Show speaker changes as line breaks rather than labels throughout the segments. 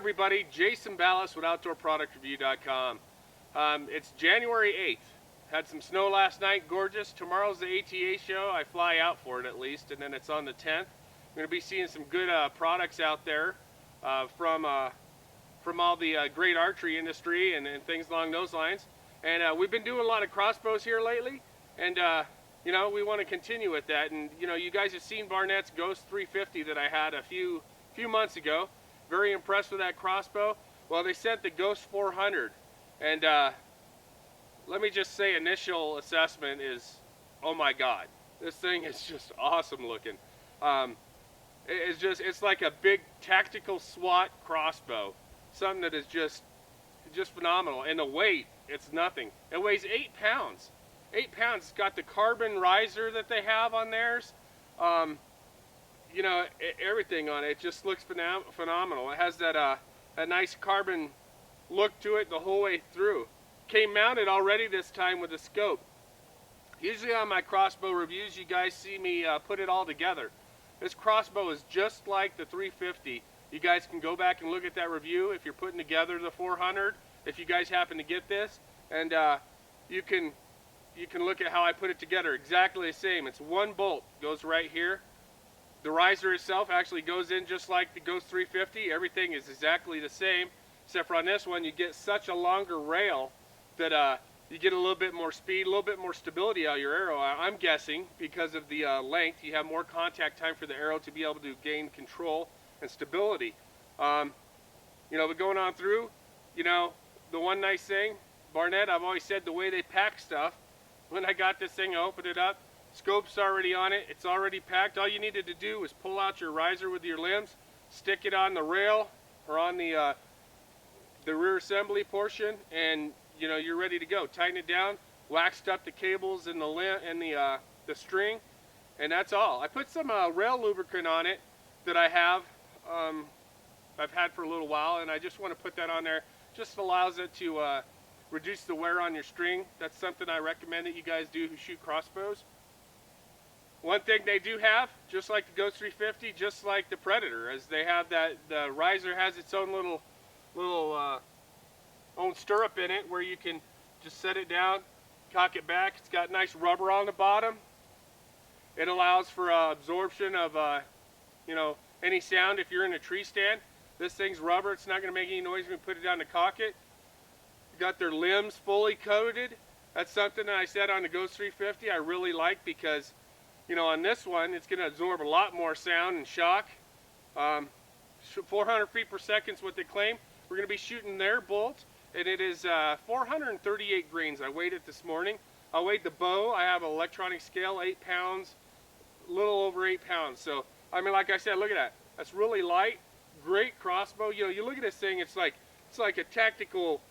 everybody, Jason Ballas with OutdoorProductReview.com. It's January 8th. Had some snow last night, gorgeous. Tomorrow's the ATA show. I fly out for it at least, and then it's on the 10th. I'm going to be seeing some good products out there from all the great archery industry and things along those lines. And we've been doing a lot of crossbows here lately, and you know, we want to continue with that. And you know, you guys have seen Barnett's Ghost 350 that I had a few months ago. Very impressed with that crossbow. Well, they sent the Ghost 400, and let me just say, initial assessment is, oh my God, this thing is just awesome looking. It's like a big tactical SWAT crossbow, something that is just phenomenal. And the weight, it's nothing. It weighs 8 pounds. 8 pounds. It's got the carbon riser that they have on theirs. You know, everything on it. It just looks phenomenal. It has that nice carbon look to it the whole way through. Came mounted already this time with a scope. Usually on my crossbow reviews, you guys see me put it all together. This crossbow is just like the 350. You guys can go back and look at that review if you're putting together the 400. If you guys happen to get this, and you can look at how I put it together. Exactly the same. It's one bolt goes right here. The riser itself actually goes in just like the Ghost 350. Everything is exactly the same, except for on this one you get such a longer rail that you get a little bit more speed, a little bit more stability out of your arrow. I'm guessing because of the length, you have more contact time for the arrow to be able to gain control and stability. You know, but going on through, you know, the one nice thing, Barnett, I've always said the way they pack stuff. When I got this thing, I opened it up. Scope's already on it. It's already packed. All you needed to do was pull out your riser with your limbs, stick it on the rail or on the rear assembly portion, and you know, you're ready to go. Tighten it down, waxed up the cables and the string, and that's all. I put some rail lubricant on it that I've had for a little while, and I just want to put that on there. Just allows it to reduce the wear on your string. That's something I recommend that you guys do who shoot crossbows. One thing they do have, just like the Ghost 350, just like the Predator, is they have that the riser has its own little own stirrup in it where you can just set it down, cock it back. It's got nice rubber on the bottom. It allows for absorption of you know, any sound if you're in a tree stand. This thing's rubber. It's not going to make any noise when you put it down to cock it. Got their limbs fully coated. That's something that I said on the Ghost 350 I really like, because you know, on this one it's going to absorb a lot more sound and shock. 400 feet per second is what they claim. We're going to be shooting their bolt, and it is 438 grains. I weighed it this morning. I weighed the bow. I have an electronic scale, 8 pounds, a little over 8 pounds. So I mean, like I said, look at that. That's really light. Great crossbow. You know, you look at this thing, it's like a tactical,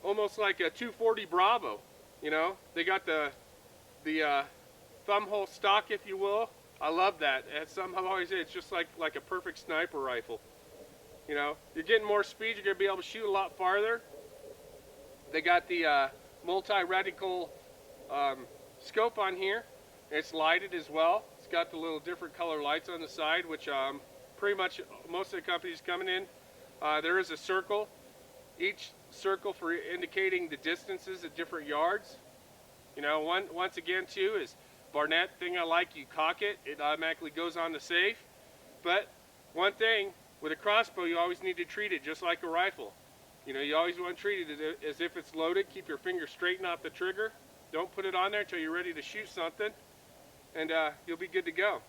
almost like a 240 Bravo. You know, they got the thumb hole stock, if you will. I love that. It's something I've always said, it's just like a perfect sniper rifle. You know, you're getting more speed. You're going to be able to shoot a lot farther. They got the multi-reticle scope on here. It's lighted as well. It's got the little different color lights on the side, which pretty much most of the companies coming in. There is a circle, each circle for indicating the distances at different yards. You know, once again too is Barnett thing I like, you cock it, it automatically goes on the safe. But one thing, with a crossbow you always need to treat it just like a rifle. You know, you always want to treat it as if it's loaded. Keep your finger straight off the trigger. Don't put it on there until you're ready to shoot something, and you'll be good to go.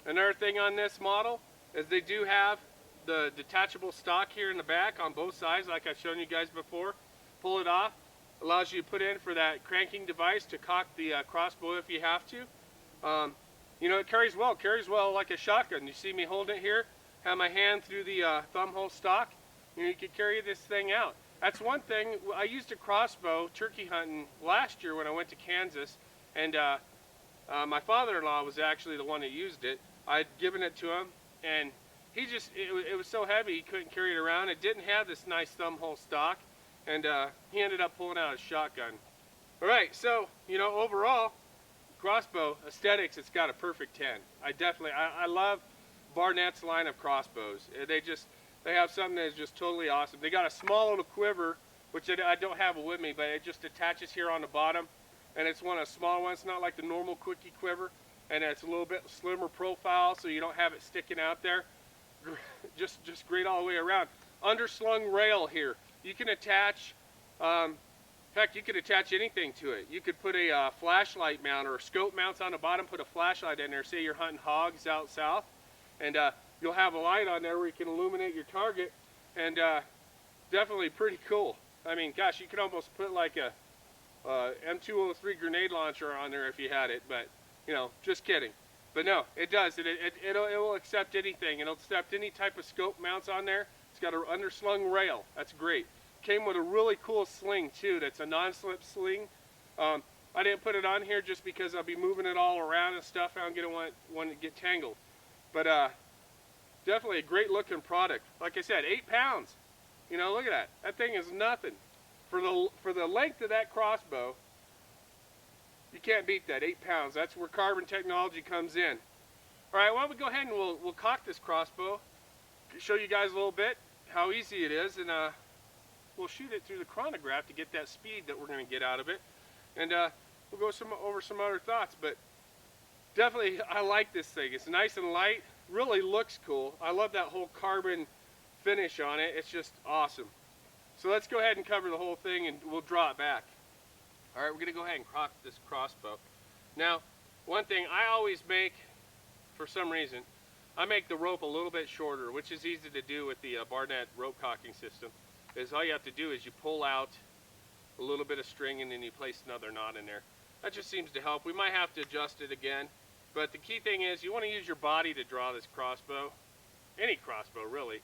Another thing on this model is they do have the detachable stock here in the back on both sides, like I've shown you guys before. Pull it off. Allows you to put in for that cranking device to cock the crossbow if you have to. You know, it carries well like a shotgun. You see me holding it here, have my hand through the thumb hole stock. You know, you could carry this thing out. That's one thing. I used a crossbow turkey hunting last year when I went to Kansas, and my father-in-law was actually the one that used it. I'd given it to him, and it was so heavy he couldn't carry it around. It didn't have this nice thumb hole stock, and he ended up pulling out a shotgun. All right, so you know, overall, crossbow aesthetics, it's got a perfect 10. I love Barnett's line of crossbows. they have something that is just totally awesome. They got a small little quiver, which I don't have it with me, but it just attaches here on the bottom, and it's one of the small ones. It's not like the normal quickie quiver, and it's a little bit slimmer profile, so you don't have it sticking out there. Just great all the way around. Underslung rail here. You can attach, heck, you could attach anything to it. You could put a flashlight mount or a scope mounts on the bottom, put a flashlight in there. Say you're hunting hogs out south, and you'll have a light on there where you can illuminate your target, and definitely pretty cool. I mean, gosh, you could almost put like a M203 grenade launcher on there if you had it, but, you know, just kidding. But no, it does. It will accept anything. It'll accept any type of scope mounts on there. It's got an underslung rail. That's great. Came with a really cool sling too. That's a non-slip sling. I didn't put it on here just because I'll be moving it all around and stuff. I don't want to get tangled. But definitely a great looking product. Like I said, 8 pounds. You know, look at that. That thing is nothing. For the length of that crossbow, you can't beat that. 8 pounds. That's where carbon technology comes in. All right, why don't we go ahead and we'll cock this crossbow, show you guys a little bit how easy it is, and we'll shoot it through the chronograph to get that speed that we're going to get out of it, and we'll go over some other thoughts. But definitely, I like this thing. It's nice and light. Really looks cool. I love that whole carbon finish on it. It's just awesome. So let's go ahead and cover the whole thing, and we'll draw it back. All right, we're going to go ahead and cock this crossbow. Now, one thing I always make, for some reason, I make the rope a little bit shorter, which is easy to do with the Barnett rope cocking system. Is all you have to do is you pull out a little bit of string and then you place another knot in there. That just seems to help. We might have to adjust it again, but the key thing is you want to use your body to draw this crossbow. Any crossbow, really.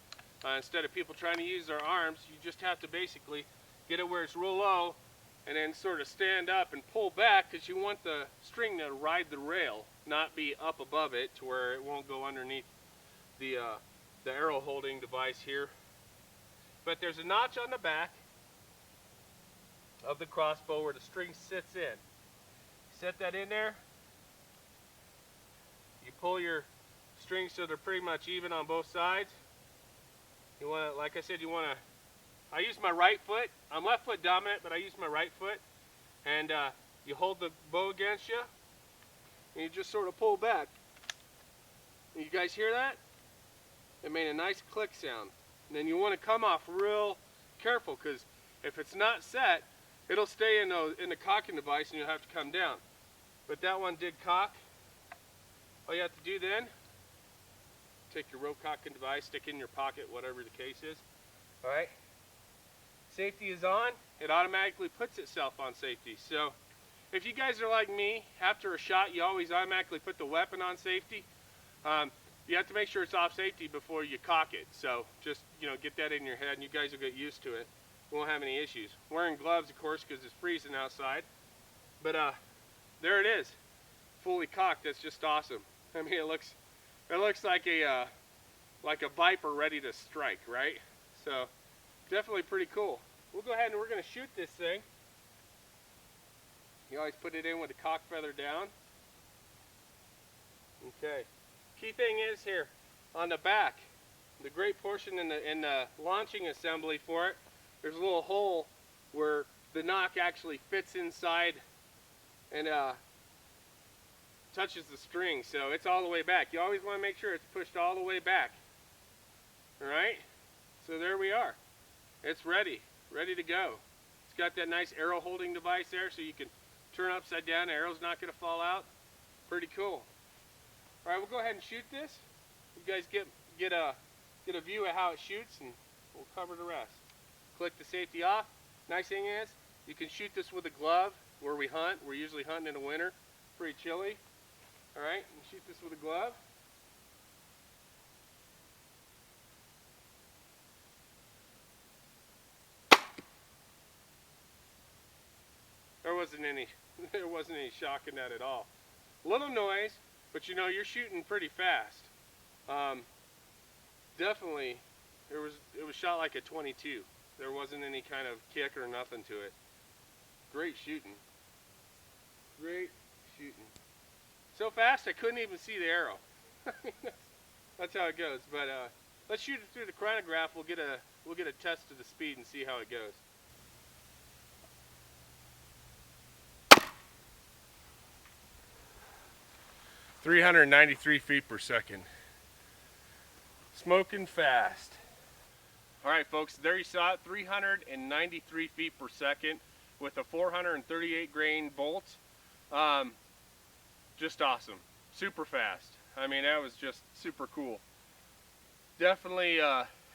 Instead of people trying to use their arms, you just have to basically get it where it's real low and then sort of stand up and pull back, because you want the string to ride the rail, not be up above it to where it won't go underneath the arrow holding device here. But there's a notch on the back of the crossbow where the string sits in. Set that in there. You pull your strings so they're pretty much even on both sides. You want to, like I said, you want to, I use my right foot. I'm left foot dominant, but I use my right foot. And you hold the bow against you, and you just sort of pull back. And you guys hear that? It made a nice click sound. And then you want to come off real careful, because if it's not set, it'll stay in the cocking device and you'll have to come down. But that one did cock. All you have to do then, take your rope cocking device, stick it in your pocket, whatever the case is. All right. Safety is on. It automatically puts itself on safety. So if you guys are like me, after a shot you always automatically put the weapon on safety. You have to make sure it's off safety before you cock it. So just, you know, get that in your head and you guys will get used to it. We won't have any issues. Wearing gloves, of course, because it's freezing outside. But there it is, fully cocked. That's just awesome. I mean, it looks like a viper ready to strike, right? So definitely pretty cool. We'll go ahead and we're going to shoot this thing. You always put it in with the cock feather down. Okay. Key thing is here on the back, the great portion in the launching assembly for it. There's a little hole where the nock actually fits inside and touches the string, so it's all the way back. You always want to make sure it's pushed all the way back. All right. So there we are. It's ready to go. It's got that nice arrow holding device there, so you can turn upside down. The arrow's not going to fall out. Pretty cool. All right, we'll go ahead and shoot this. You guys get a view of how it shoots, and we'll cover the rest. Click the safety off. Nice thing is, you can shoot this with a glove where we hunt. We're usually hunting in the winter. Pretty chilly. All right, and shoot this with a glove. There wasn't any shock in that at all. Little noise, but you know, you're shooting pretty fast. Definitely, it was shot like a 22. There wasn't any kind of kick or nothing to it. Great shooting. Great shooting. So fast I couldn't even see the arrow. That's how it goes. But let's shoot it through the chronograph. We'll get a test of the speed and see how it goes. 393 feet per second. Smoking fast. All right, folks, there you saw it, 393 feet per second with a 438 grain bolt. Just awesome, super fast. I mean, that was just super cool. Definitely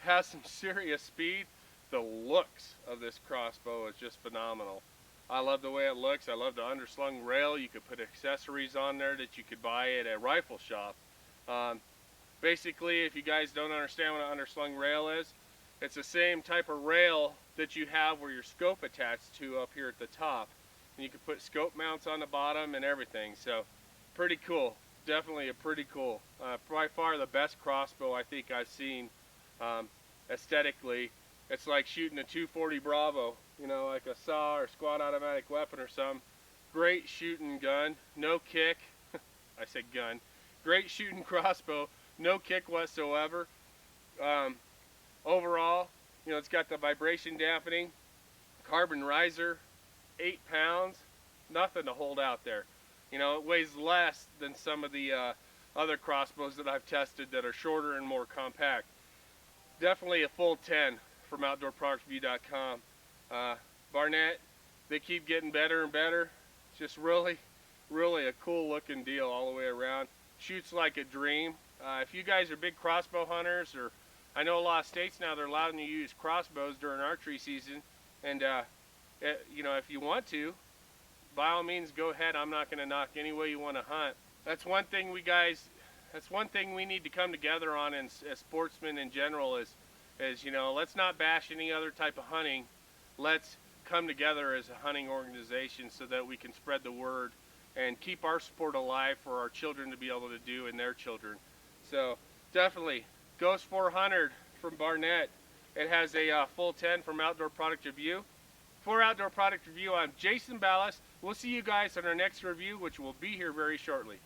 has some serious speed. The looks of this crossbow is just phenomenal. I love the way it looks. I love the underslung rail. You could put accessories on there that you could buy at a rifle shop. Basically, if you guys don't understand what an underslung rail is, it's the same type of rail that you have where your scope attached to up here at the top. And you can put scope mounts on the bottom and everything. So pretty cool. Definitely a pretty cool. By far the best crossbow I think I've seen aesthetically. It's like shooting a 240 Bravo, you know, like a SAW or squad automatic weapon or something. Great shooting gun, no kick. I said gun. Great shooting crossbow, no kick whatsoever. Overall, you know, it's got the vibration dampening, carbon riser, 8 pounds, nothing to hold out there. You know, it weighs less than some of the other crossbows that I've tested that are shorter and more compact. Definitely a full 10 from OutdoorProductsReview.com. Barnett, they keep getting better and better. It's just really a cool looking deal all the way around. Shoots like a dream. If you guys are big crossbow hunters, or I know a lot of states now they're allowing you to use crossbows during archery season, and you know, if you want to, by all means go ahead. I'm not going to knock any way you want to hunt. That's one thing we need to come together on as sportsmen in general is you know, let's not bash any other type of hunting. Let's come together as a hunting organization so that we can spread the word and keep our sport alive for our children to be able to do and their children. So definitely Ghost 400 from Barnett. It has a full 10 from Outdoor Product Review. For Outdoor Product Review, I'm Jason Ballas. We'll see you guys on our next review, which will be here very shortly.